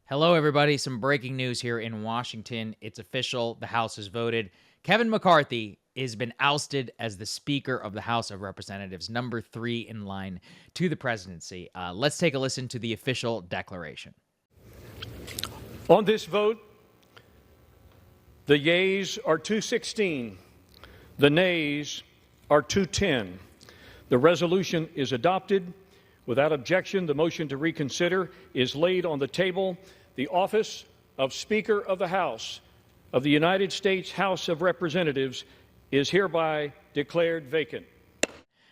Hello, everybody. Some breaking news here in Washington. It's official. The House has voted. Kevin McCarthy has been ousted as the Speaker of the House of Representatives, number 3 in line to the presidency. Let's take a listen to the official declaration. On this vote, the yeas are 216, the nays are 210. The resolution is adopted. Without objection, the motion to reconsider is laid on the table. The office of Speaker of the House of the United States House of Representatives is hereby declared vacant.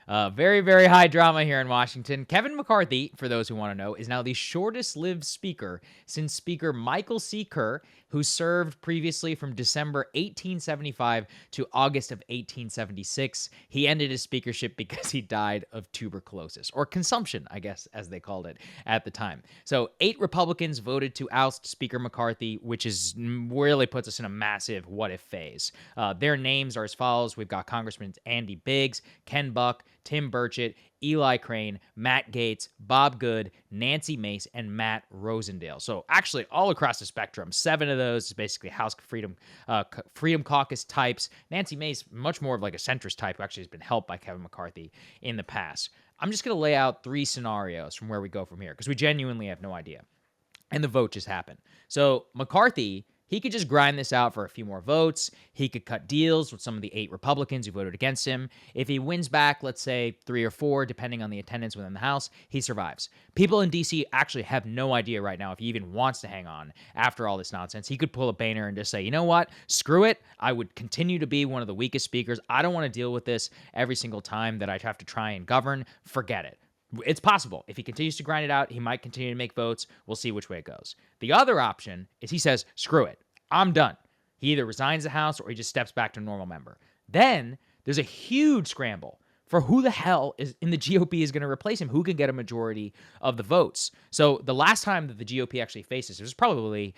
Very, very high drama here in Washington. Kevin McCarthy, for those who want to know, is now the shortest-lived speaker since Speaker Michael C. Kerr, who served previously from December 1875 to August of 1876. He ended his speakership because he died of tuberculosis, or consumption, I guess, as they called it at the time. So 8 Republicans voted to oust Speaker McCarthy, which is really puts us in a massive what-if phase. Their names are as follows. We've got Congressman Andy Biggs, Ken Buck, Tim Burchett, Eli Crane, Matt Gaetz, Bob Good, Nancy Mace, and Matt Rosendale. So actually all across the spectrum, 7 of those is basically House Freedom Caucus types. Nancy Mace, much more of like a centrist type who actually has been helped by Kevin McCarthy in the past. I'm just going to lay out 3 scenarios from where we go from here because we genuinely have no idea. And the vote just happened. So McCarthy, he could just grind this out for a few more votes. He could cut deals with some of the 8 Republicans who voted against him. If he wins back, let's say 3 or 4, depending on the attendance within the House, he survives. People in D.C. actually have no idea right now if he even wants to hang on after all this nonsense. He could pull a Boehner and just say, you know what? Screw it. I would continue to be one of the weakest speakers. I don't want to deal with this every single time that I have to try and govern. Forget it. It's possible. If he continues to grind it out, he might continue to make votes. We'll see which way it goes. The other option is he says, screw it. I'm done. He either resigns the House or he just steps back to a normal member. Then there's a huge scramble for who the hell is in the GOP is going to replace him, who can get a majority of the votes. So the last time that the GOP actually faced this, it was probably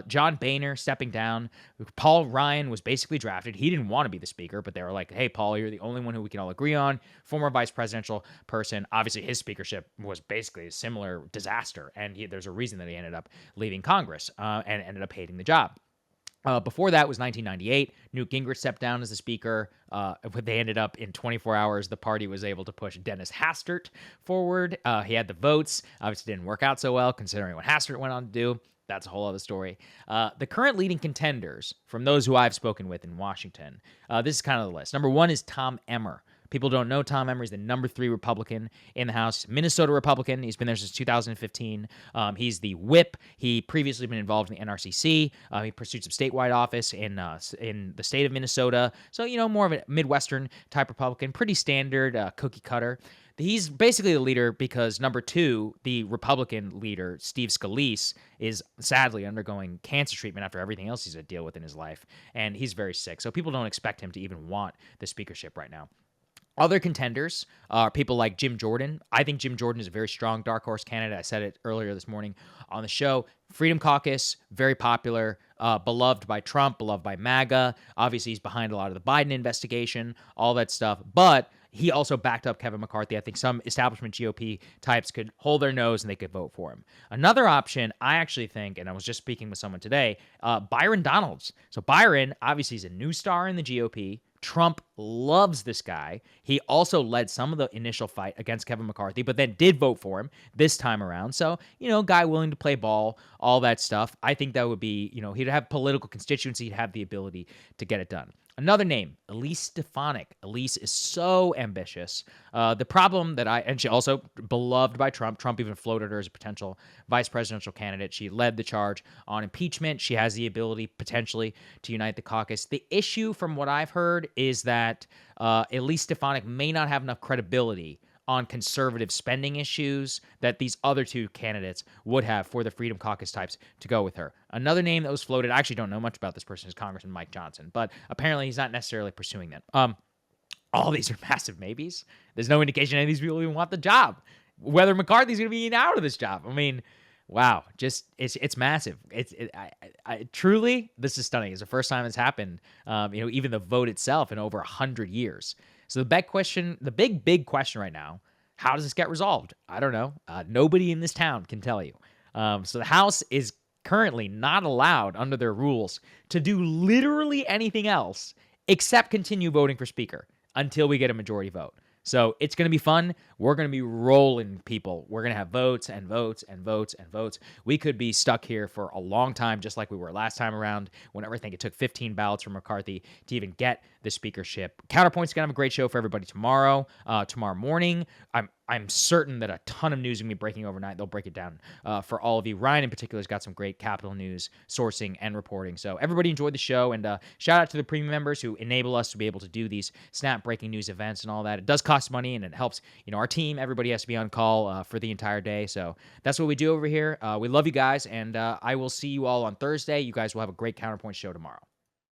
John Boehner stepping down. Paul Ryan was basically drafted. He didn't want to be the speaker, but they were like, hey, Paul, you're the only one who we can all agree on. Former vice presidential person. Obviously, his speakership was basically a similar disaster, and there's a reason that he ended up leaving Congress and ended up hating the job. Before that was 1998. Newt Gingrich stepped down as the speaker. They ended up in 24 hours. The party was able to push Dennis Hastert forward. He had the votes. Obviously didn't work out so well considering what Hastert went on to do. That's a whole other story. The current leading contenders from those who I've spoken with in Washington, this is kind of the list. Number 1 is Tom Emmer. People don't know Tom Emmer. He's the number 3 Republican in the House, Minnesota Republican. He's been there since 2015. He's the whip. He previously been involved in the NRCC. He pursued some statewide office in the state of Minnesota. So, more of a Midwestern type Republican, pretty standard cookie cutter. He's basically the leader because number 2, the Republican leader, Steve Scalise, is sadly undergoing cancer treatment after everything else he's had to deal with in his life. And he's very sick. So people don't expect him to even want the speakership right now. Other contenders are people like Jim Jordan. I think Jim Jordan is a very strong dark horse candidate. I said it earlier this morning on the show. Freedom Caucus, very popular, beloved by Trump, beloved by MAGA. Obviously, he's behind a lot of the Biden investigation, all that stuff. But he also backed up Kevin McCarthy. I think some establishment GOP types could hold their nose and they could vote for him. Another option, I actually think, and I was just speaking with someone today, Byron Donalds. So Byron, obviously, is a new star in the GOP. Trump loves this guy. He also led some of the initial fight against Kevin McCarthy, but then did vote for him this time around. So, guy willing to play ball, all that stuff. I think that would be, he'd have political constituency. He'd have the ability to get it done. Another name, Elise Stefanik. Elise is so ambitious. The problem and she also beloved by Trump. Trump even floated her as a potential vice presidential candidate. She led the charge on impeachment. She has the ability potentially to unite the caucus. The issue from what I've heard is that Elise Stefanik may not have enough credibility on conservative spending issues that these other 2 candidates would have for the Freedom Caucus types to go with her. Another name that was floated, I actually don't know much about this person, is Congressman Mike Johnson, but apparently he's not necessarily pursuing that. All these are massive maybes. There's no indication any of these people even want the job. Whether McCarthy's going to be out of this job. I mean, wow, just it's massive. Truly, this is stunning. It's the first time it's happened. Even the vote itself in over 100 years. So the big question right now, how does this get resolved? I don't know. Nobody in this town can tell you. So the House is currently not allowed under their rules to do literally anything else except continue voting for speaker until we get a majority vote. So it's going to be fun. We're going to be rolling people. We're going to have votes and votes and votes and votes. We could be stuck here for a long time, just like we were last time around, whenever I think it took 15 ballots from McCarthy to even get the speakership. Counterpoint's going to have a great show for everybody tomorrow morning. I'm certain that a ton of news is going to be breaking overnight. They'll break it down for all of you. Ryan, in particular, has got some great Capitol news sourcing and reporting. So everybody enjoyed the show, and shout out to the premium members who enable us to be able to do these snap breaking news events and all that. It does cost money, and it helps our team. Everybody has to be on call for the entire day. So that's what we do over here. We love you guys, and I will see you all on Thursday. You guys will have a great Counterpoint show tomorrow.